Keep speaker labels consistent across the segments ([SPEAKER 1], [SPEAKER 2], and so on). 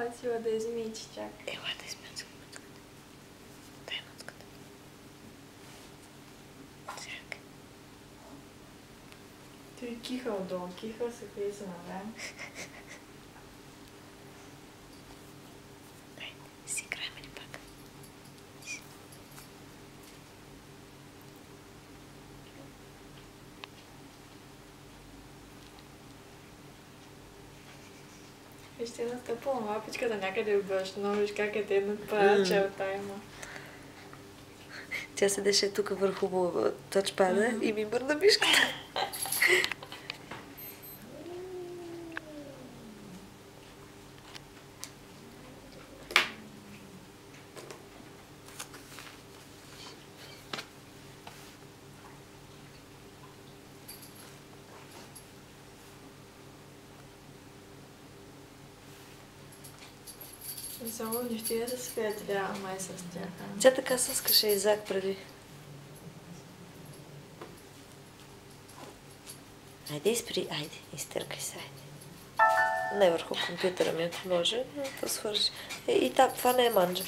[SPEAKER 1] Ела сила да измичи, чакай.
[SPEAKER 2] Ела да измичи мъцката. Дай мъцката. Чакай.
[SPEAKER 1] Той киха отдолу, киха се влиза навън.
[SPEAKER 2] Дай, си играем ли пак?
[SPEAKER 1] Вижте настъпала лапичката някъде в бъчно, виж как е тегнат парачелта има.
[SPEAKER 2] Тя седеше тук върху тъчпада и ми мърна мишката.
[SPEAKER 1] Само не ще да се приятеля, май с тях.
[SPEAKER 2] Тя така съскаше Изак преди. Айде изпри, айде, изтъркай се, айде. Не върху компютъра ми, ако може, но да свържи. И так, това не е манджа.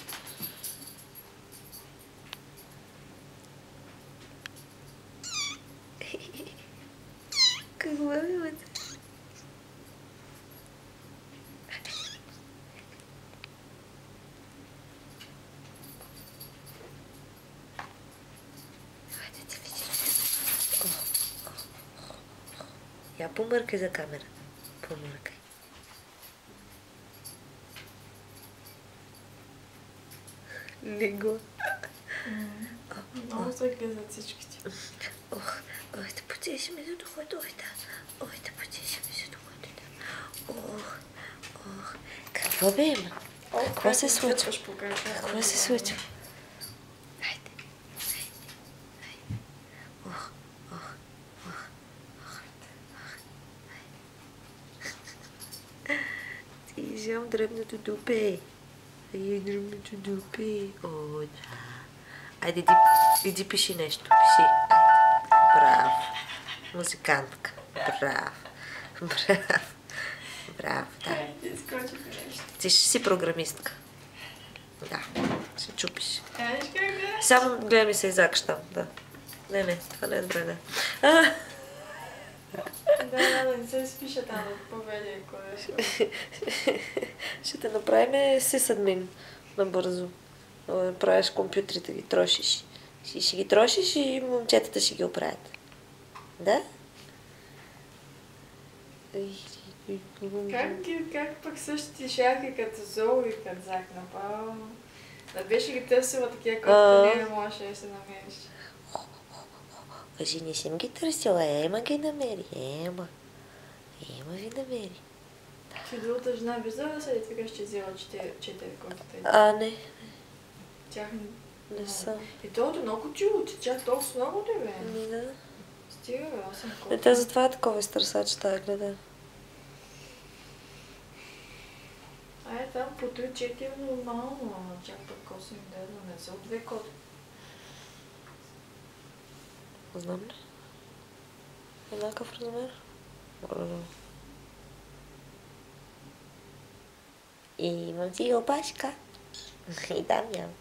[SPEAKER 2] Какво ми имате? Я помъркай за камера. Помъркай. Лигла.
[SPEAKER 1] Много се гледат всичките.
[SPEAKER 2] Ох, ой, да потеше ми за духото, ой да. Ой, да потеше ми за духото, да. Ох. Какво бе има? Какво се случва? Какво се случва? Хайде. Ох. Ти вземам дребното дупе. Дребното дупе. О, да. Айде, иди пиши нещо. Пиши. Браво. Музикантка. Браво, да. Ти ще си програмистка. Да. Ще чупиш. Само гледай ми се Изак там, да. Не, това не е добре, да.
[SPEAKER 1] Да, не се спиша там, поведе кое.
[SPEAKER 2] Ще те направим сисадмин набързо. Правиш компютрите, ги трошиш. Ще ги трошиш и момчетата ще ги оправят. Да?
[SPEAKER 1] Как пък същите шарки като Зоу и като Зак направо? Да беше ги търсила такива, които не можеше да се намериш.
[SPEAKER 2] Кажи, не съм ги търсила, Ема ги намери. Ема ви намери.
[SPEAKER 1] Ти другата жена виждала ли се, така ще взела 4 котите?
[SPEAKER 2] Не.
[SPEAKER 1] Тях
[SPEAKER 2] не съм.
[SPEAKER 1] И то е много чуло, че чак толкова много ли бе?
[SPEAKER 2] Да.
[SPEAKER 1] Стига бе, 8 коти.
[SPEAKER 2] Те затова е такова изтърсач, тая гледа.
[SPEAKER 1] Там по 3-4 нормално, ама чак пък 8 дена, не са от 2 коти.
[SPEAKER 2] Знам ли? Еднакъв размер? И имам си опашка. И там нямам.